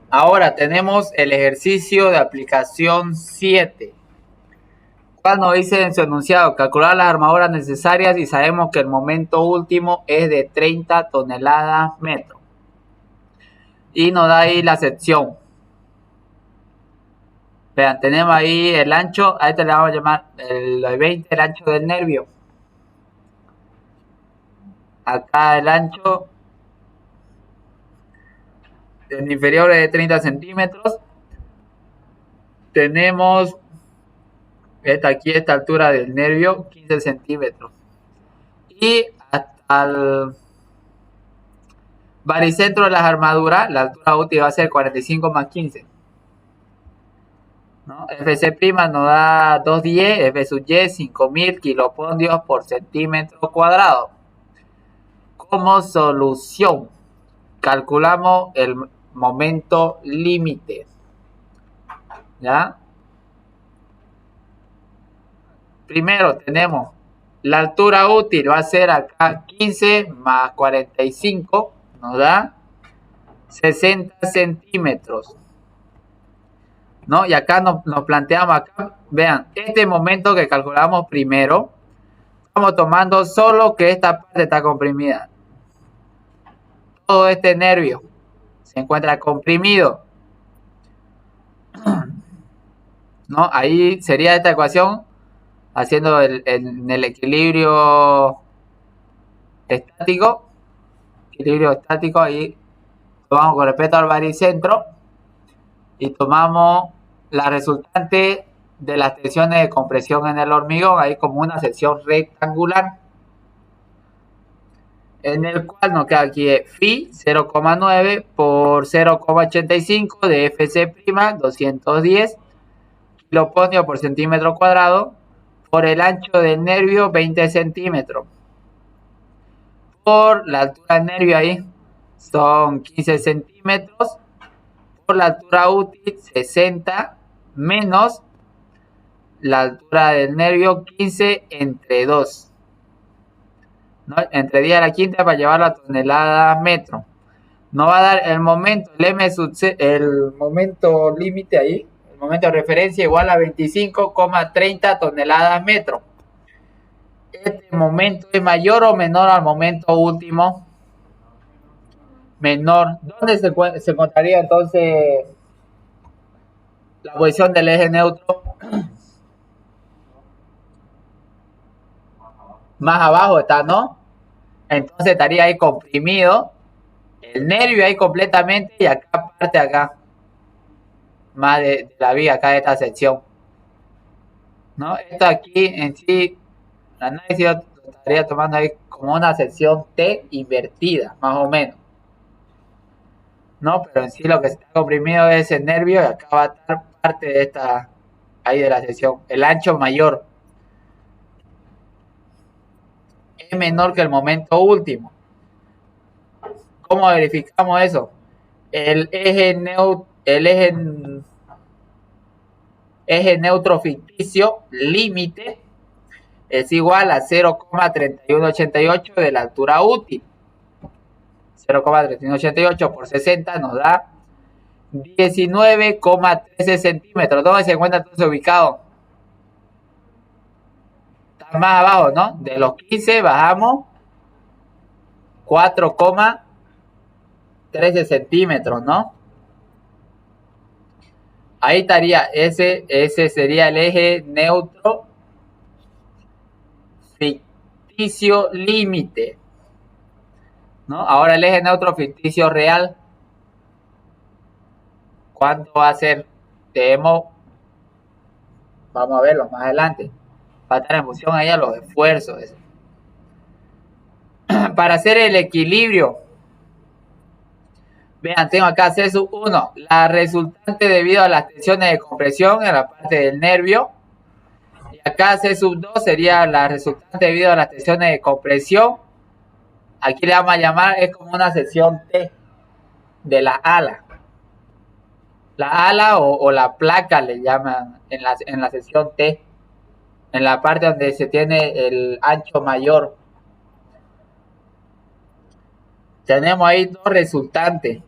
Ahora tenemos el ejercicio de aplicación 7. Cuando dice en su enunciado, calcular las armaduras necesarias y sabemos que el momento último es de 30 toneladas metro. Y nos da ahí la sección. Vean, tenemos ahí el ancho, a este le vamos a llamar el 20, el ancho del nervio. Acá el ancho en inferiores de 30 centímetros. Tenemos aquí esta altura del nervio, 15 centímetros. Y hasta el baricentro de las armaduras, la altura útil va a ser 45 más 15. ¿No? FC' nos da 210, F sub Y 5000 kilopondrios por centímetro cuadrado. Como solución, calculamos el momento límite. ¿Ya? Primero tenemos la altura útil, va a ser acá 15 más 45, nos da 60 centímetros. ¿No? Y acá nos planteamos acá, vean, este momento que calculamos primero, estamos tomando solo que esta parte está comprimida. Todo este nervio se encuentra comprimido. ¿No? Ahí sería esta ecuación haciendo el equilibrio estático. Equilibrio estático, ahí tomamos con respecto al baricentro y tomamos la resultante de las tensiones de compresión en el hormigón, ahí como una sección rectangular, en el cual nos queda aquí phi 0,9 por 0,85 de FC', 210 kilopondrios por centímetro cuadrado, por el ancho del nervio 20 centímetros, por la altura del nervio ahí son 15 centímetros, por la altura útil 60 menos la altura del nervio 15 entre 2, ¿no? Entre 10 a la quinta para llevar la tonelada metro. Nos va a dar el momento, el momento límite ahí, el momento de referencia igual a 25,30 toneladas metro. Este momento es mayor o menor al momento último. Menor. ¿Dónde se encontraría entonces la posición del eje neutro? Más abajo está, ¿no? Entonces estaría ahí comprimido el nervio ahí completamente y acá parte acá más de la vía acá de esta sección, ¿no? Esto aquí en sí el análisis lo estaría tomando ahí como una sección T invertida, más o menos, ¿no? Pero en sí lo que está comprimido es el nervio y acá va a estar parte de esta ahí de la sección, el ancho mayor es menor que el momento último. ¿Cómo verificamos eso? El eje neutro ficticio límite es igual a 0,3188 de la altura útil. 0,3188 por 60 nos da 19,13 centímetros. ¿Dónde se encuentra entonces ubicado? Está más abajo, ¿no? De los 15 bajamos 4,13 centímetros, ¿no? Ahí estaría, ese sería el eje neutro ficticio límite, ¿no? Ahora el eje neutro ficticio real, ¿cuánto va a ser? Vamos a verlo más adelante. Va a estar en función a los esfuerzos. Para hacer el equilibrio, vean, tengo acá C sub 1, la resultante debido a las tensiones de compresión en la parte del nervio. Y acá C sub 2 sería la resultante debido a las tensiones de compresión. Aquí le vamos a llamar, es como una sección T de la ala. La ala o la placa le llaman en la sección T, en la parte donde se tiene el ancho mayor. Tenemos ahí dos resultantes.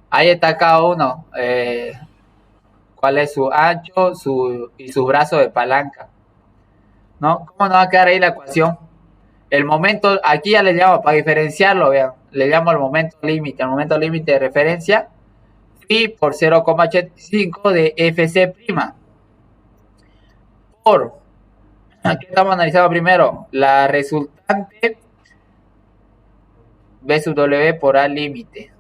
Ahí está cada uno. Cuál es su ancho y su brazo de palanca. ¿No? ¿Cómo nos va a quedar ahí la ecuación? El momento, aquí ya le llamo, para diferenciarlo, vean, le llamo el momento límite. El momento límite de referencia, phi por 0,85 de Fc'. Por, aquí estamos analizando primero, la resultante V sub W por A límite.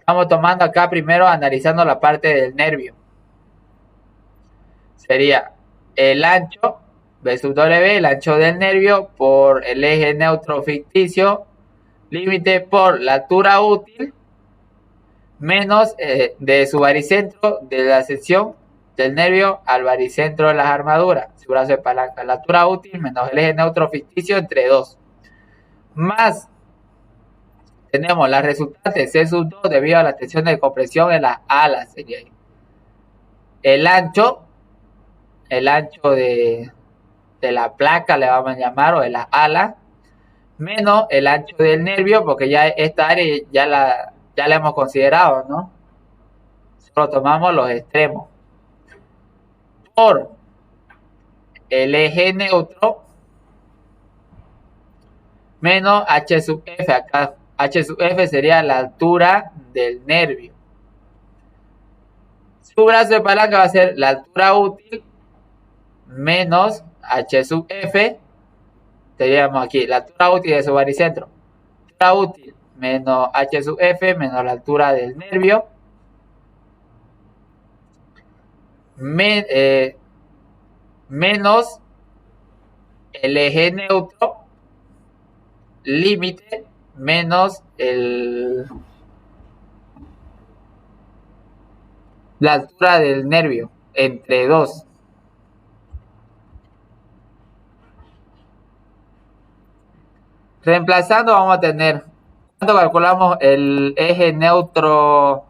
Estamos tomando acá primero, analizando la parte del nervio. Sería el ancho, V sub W, el ancho del nervio por el eje neutro ficticio, límite por la altura útil, menos de su baricentro de la sección del nervio al baricentro de las armaduras, su brazo de palanca, la altura útil menos el eje neutro ficticio entre 2. Más tenemos las resultantes C sub 2 debido a la tensión de compresión en las alas. Sería el ancho de la placa le vamos a llamar, o de las alas, menos el ancho del nervio, porque ya esta área ya la hemos considerado, ¿no? Solo tomamos los extremos. Por el eje neutro menos H sub F. Acá H sub F sería la altura del nervio. Su brazo de palanca va a ser la altura útil menos H sub F. Teníamos aquí la altura útil de su baricentro. Altura útil menos H sub F menos la altura del nervio. Menos el eje neutro límite menos la altura del nervio entre 2. Reemplazando vamos a tener, ¿cuánto calculamos el eje neutro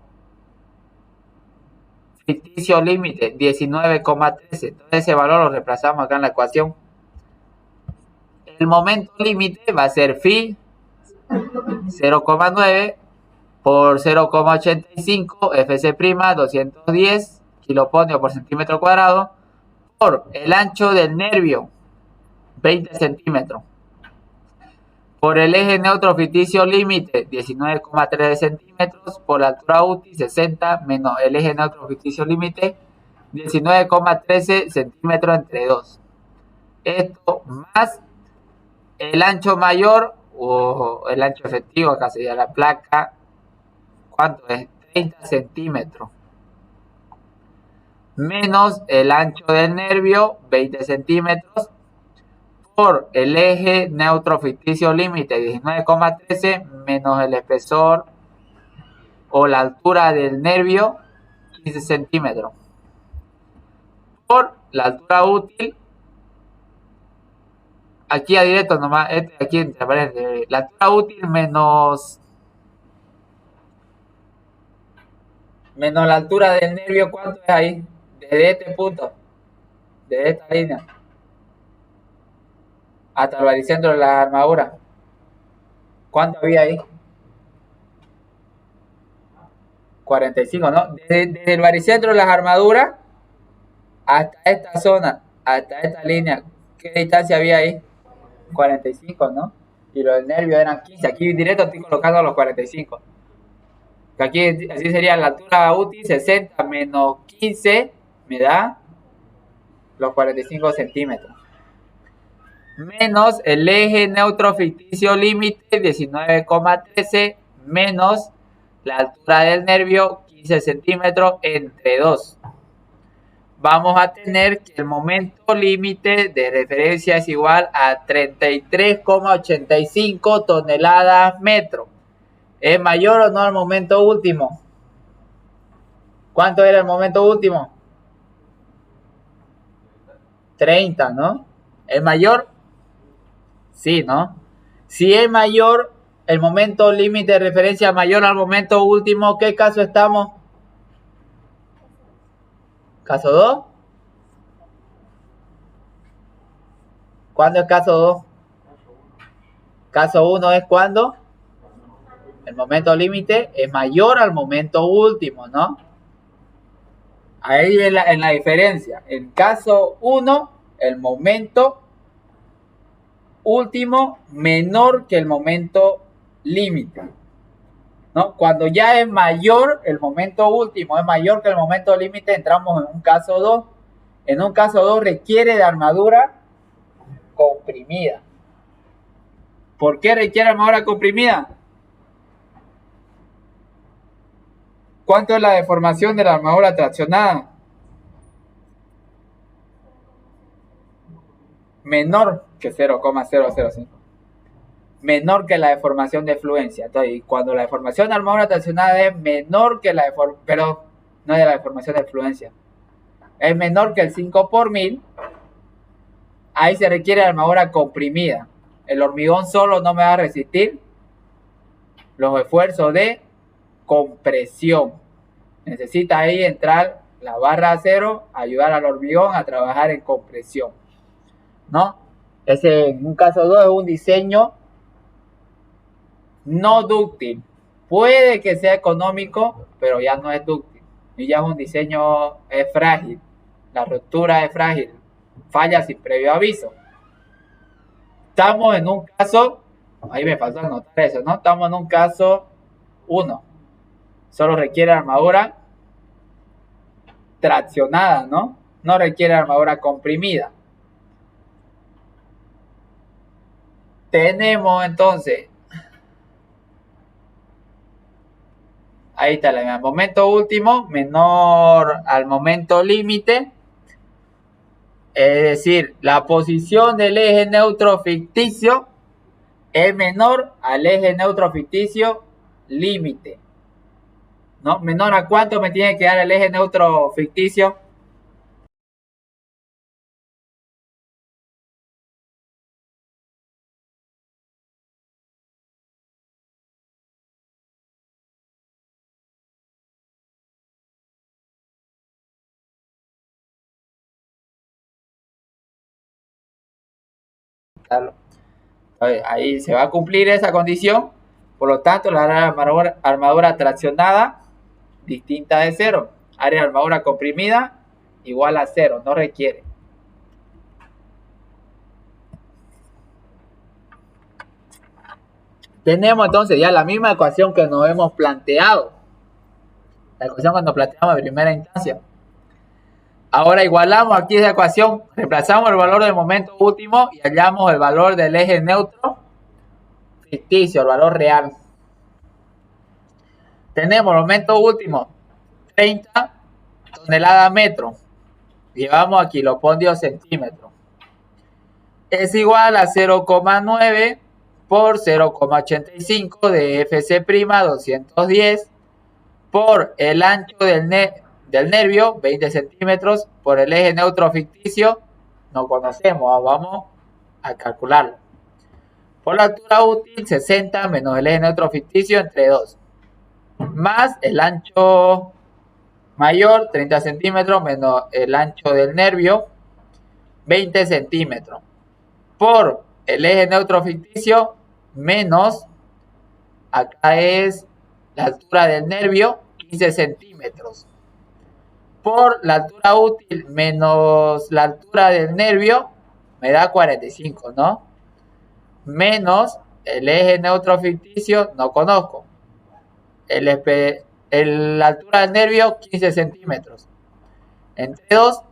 ficticio límite? 19,13. Entonces ese valor lo reemplazamos acá en la ecuación. El momento límite va a ser phi 0,9 por 0,85 Fc', 210 kiloponios por centímetro cuadrado, por el ancho del nervio, 20 centímetros, por el eje neutro ficticio límite, 19,3 centímetros, por la altura útil, 60, menos el eje neutro ficticio límite, 19,13 centímetros entre 2. Esto más el ancho mayor, o el ancho efectivo, acá sería la placa, ¿cuánto es? 30 centímetros. Menos el ancho del nervio, 20 centímetros, por el eje neutro ficticio límite, 19,13, menos el espesor o la altura del nervio, 15 centímetros, por la altura útil, aquí a directo nomás, aquí entre paréntesis, la altura útil menos la altura del nervio, ¿cuánto es ahí? Desde este punto, desde esta línea, hasta el baricentro de la armadura. ¿Cuánto había ahí? 45, ¿no? Desde el baricentro de las armaduras hasta esta zona, hasta esta línea, ¿qué distancia había ahí? 45, ¿no? Y los del nervio eran 15. Aquí directo estoy colocando los 45. Aquí así sería la altura útil, 60 menos 15 me da los 45 centímetros. Menos el eje neutro ficticio límite, 19,13, menos la altura del nervio, 15 centímetros entre 2. Vamos a tener que el momento límite de referencia es igual a 33,85 toneladas metro. ¿Es mayor o no al momento último? ¿Cuánto era el momento último? 30, ¿no? ¿Es mayor? Sí, ¿no? Si es mayor, el momento límite de referencia mayor al momento último, ¿qué caso estamos? ¿Caso 2? ¿Cuándo es caso 2? Caso 1 es cuando el momento límite es mayor al momento último, ¿no? Ahí en la diferencia. En caso 1, el momento último menor que el momento límite, ¿no? Cuando ya es mayor, el momento último es mayor que el momento límite, entramos en un caso 2. En un caso 2 requiere de armadura comprimida. ¿Por qué requiere armadura comprimida? ¿Cuánto es la deformación de la armadura traccionada? Menor que 0,005. Menor que la deformación de fluencia. Entonces, cuando la deformación de armadura traccionada es menor que la deformación, pero no es la deformación de fluencia, es menor que el 5 por 1000, ahí se requiere armadura comprimida. El hormigón solo no me va a resistir los esfuerzos de compresión. Necesita ahí entrar la barra de acero, ayudar al hormigón a trabajar en compresión, ¿no? Ese, en un caso 2, es un diseño no dúctil. Puede que sea económico, pero ya no es dúctil. Y ya es un diseño, es frágil. La ruptura es frágil. Falla sin previo aviso. Estamos en un caso, ahí me faltó anotar eso, ¿no? Estamos en un caso 1. Solo requiere armadura traccionada, ¿no? No requiere armadura comprimida. Tenemos entonces, ahí está, el momento último menor al momento límite. Es decir, la posición del eje neutro ficticio es menor al eje neutro ficticio límite, ¿no? ¿Menor a cuánto me tiene que dar el eje neutro ficticio? Claro. Ahí se va a cumplir esa condición. Por lo tanto, la armadura traccionada distinta de 0. Área de armadura comprimida igual a 0. No requiere. Tenemos entonces ya la misma ecuación que nos hemos planteado. La ecuación que nos planteamos en primera instancia. Ahora igualamos aquí esa ecuación, reemplazamos el valor del momento último y hallamos el valor del eje neutro ficticio, el valor real. Tenemos el momento último, 30 toneladas metro. Llevamos a kilopondios centímetros. Es igual a 0,9 por 0,85 de FC' 210 por el ancho del nervio, 20 centímetros, por el eje neutro ficticio, no conocemos, vamos a calcularlo. Por la altura útil, 60 menos el eje neutro ficticio entre 2, más el ancho mayor, 30 centímetros, menos el ancho del nervio, 20 centímetros, por el eje neutro ficticio, menos, acá es la altura del nervio, 15 centímetros, por la altura útil menos la altura del nervio, me da 45, ¿no? Menos el eje neutro ficticio, no conozco. La altura del nervio, 15 centímetros. Entre 2,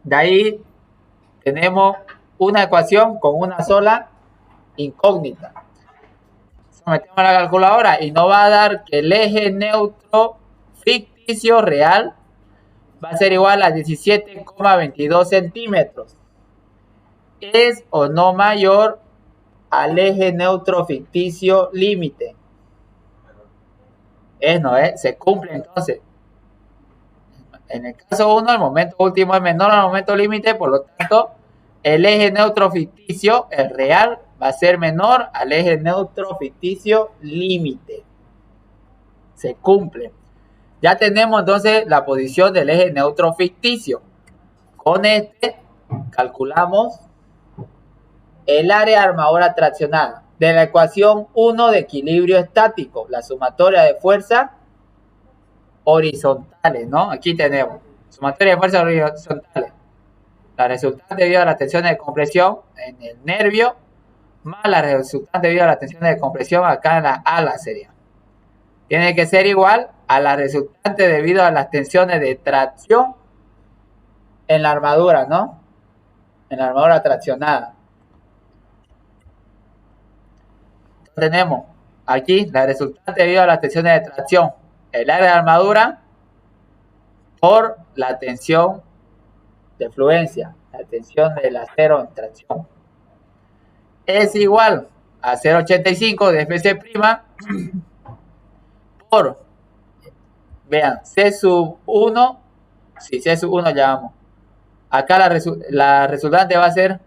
de ahí tenemos una ecuación con una sola incógnita. Metemos la calculadora y nos va a dar que el eje neutro ficticio real va a ser igual a 17,22 centímetros. ¿Es o no mayor al eje neutro ficticio límite? Es, ¿no es? Se cumple entonces. En el caso 1, el momento último es menor al momento límite, por lo tanto, el eje neutro ficticio, el real, va a ser menor al eje neutro ficticio límite. Se cumple. Ya tenemos entonces la posición del eje neutro ficticio. Con este calculamos el área de armadura traccionada. De la ecuación 1 de equilibrio estático, la sumatoria de fuerzas horizontales, ¿no? Aquí tenemos sumatoria de fuerzas horizontales. La resultante debido a la tensión de compresión en el nervio, más la resultante debido a la tensión de compresión acá en la ala sería. Tiene que ser igual a la resultante debido a las tensiones de tracción en la armadura, ¿no? En la armadura traccionada. Tenemos aquí la resultante debido a las tensiones de tracción, el área de armadura por la tensión de fluencia, la tensión del acero en tracción. Es igual a 0,85 de Fc' por, vean, C sub 1, si C sub 1 llamamos. Acá la resultante va a ser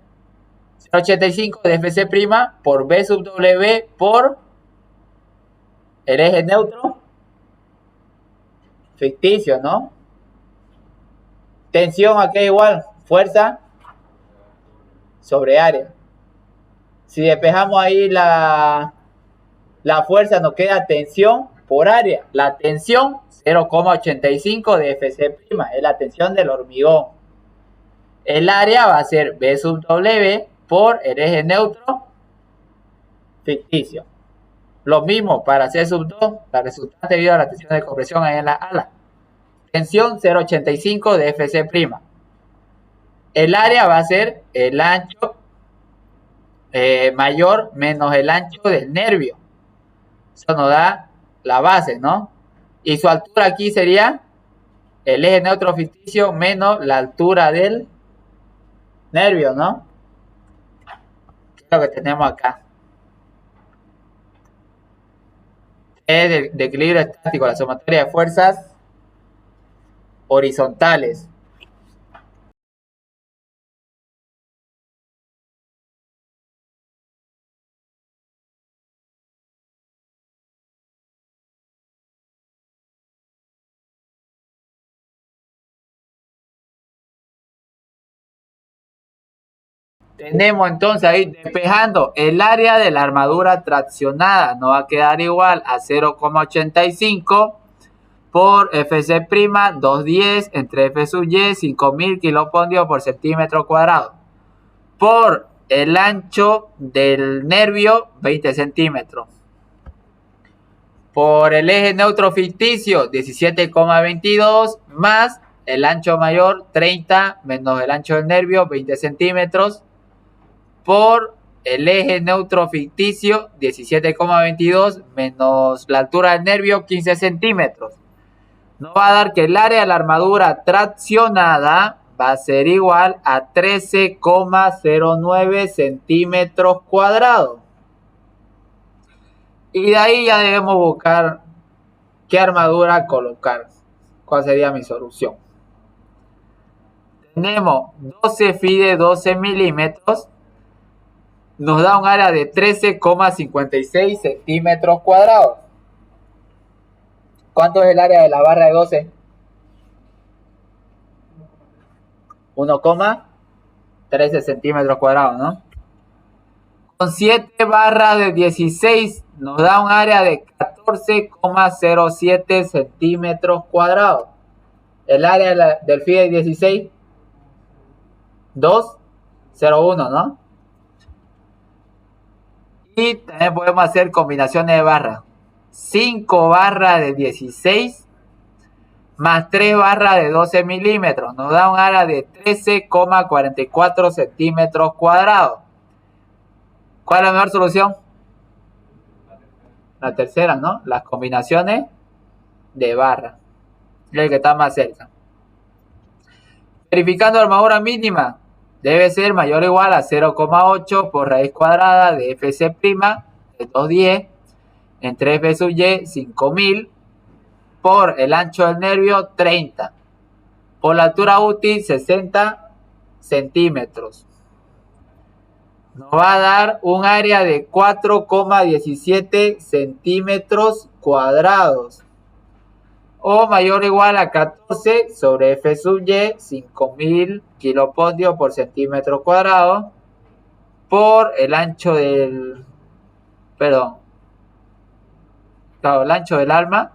0,85 de Fc' por B sub W por el eje neutro ficticio, ¿no? Tensión acá igual, fuerza sobre área. Si despejamos ahí la fuerza, nos queda tensión por área. La tensión 0,85 de Fc', es la tensión del hormigón. El área va a ser B sub W por el eje neutro ficticio. Lo mismo para C sub 2, la resultante debido a la tensión de compresión ahí en la ala. Tensión 0,85 de Fc'. El área va a ser el ancho mayor menos el ancho del nervio. Eso nos da la base, ¿no? Y su altura aquí sería el eje neutro ficticio menos la altura del nervio, ¿no? ¿Qué es lo que tenemos acá? Es de equilibrio estático, la sumatoria de fuerzas horizontales. Tenemos entonces ahí despejando el área de la armadura traccionada. Nos va a quedar igual a 0,85 por Fc', 210 entre F sub Y, 5000 kilopondios por centímetro cuadrado. Por el ancho del nervio, 20 centímetros. Por el eje neutro ficticio, 17,22 más el ancho mayor, 30 menos el ancho del nervio, 20 centímetros. Por el eje neutro ficticio, 17,22 menos la altura del nervio, 15 centímetros. Nos va a dar que el área de la armadura traccionada va a ser igual a 13,09 centímetros cuadrados. Y de ahí ya debemos buscar qué armadura colocar. ¿Cuál sería mi solución? Tenemos 12 fi de 12 milímetros. Nos da un área de 13,56 centímetros cuadrados. ¿Cuánto es el área de la barra de 12? 1,13 centímetros cuadrados, ¿no? Con 7 barras de 16 nos da un área de 14,07 centímetros cuadrados. El área del FI de 16, 2,01, ¿no? Y también podemos hacer combinaciones de barras. 5 barras de 16 más 3 barras de 12 milímetros. Nos da un área de 13,44 centímetros cuadrados. ¿Cuál es la mejor solución? La tercera, ¿no? Las combinaciones de barras. Es el que está más cerca. Verificando la armadura mínima. Debe ser mayor o igual a 0,8 por raíz cuadrada de Fc' de 210 entre F sub Y 5000 por el ancho del nervio 30 por la altura útil 60 centímetros. Nos va a dar un área de 4,17 centímetros cuadrados o mayor o igual a 14 sobre F sub Y 5000 kilopondios por centímetro cuadrado por el ancho del, perdón, claro, el ancho del arma,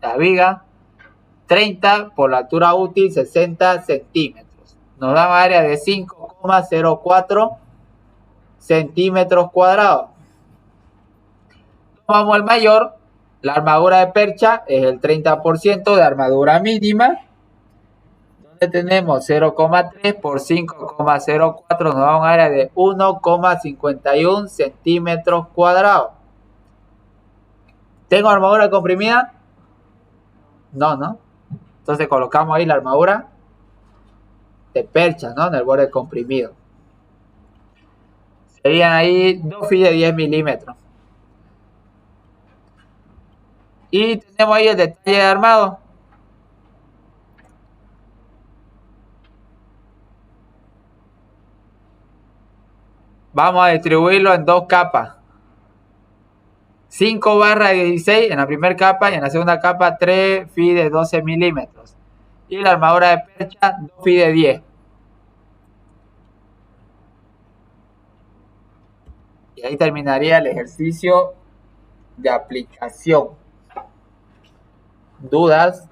la viga, 30 por la altura útil, 60 centímetros. Nos da un área de 5,04 centímetros cuadrados. Vamos al mayor, la armadura de percha es el 30% de armadura mínima, donde tenemos 0,3 por 5,04, nos da un área de 1,51 centímetros cuadrados. ¿Tengo armadura comprimida? No, ¿no? Entonces colocamos ahí la armadura de percha, ¿no? En el borde comprimido. Serían ahí 2 feet de 10 milímetros. Y tenemos ahí el detalle de armado. Vamos a distribuirlo en dos capas. 5 barras de 16 en la primera capa y en la segunda capa 3 feet de 12 milímetros. Y la armadura de percha 2 feet de 10. Y ahí terminaría el ejercicio de aplicación. ¿Dudas?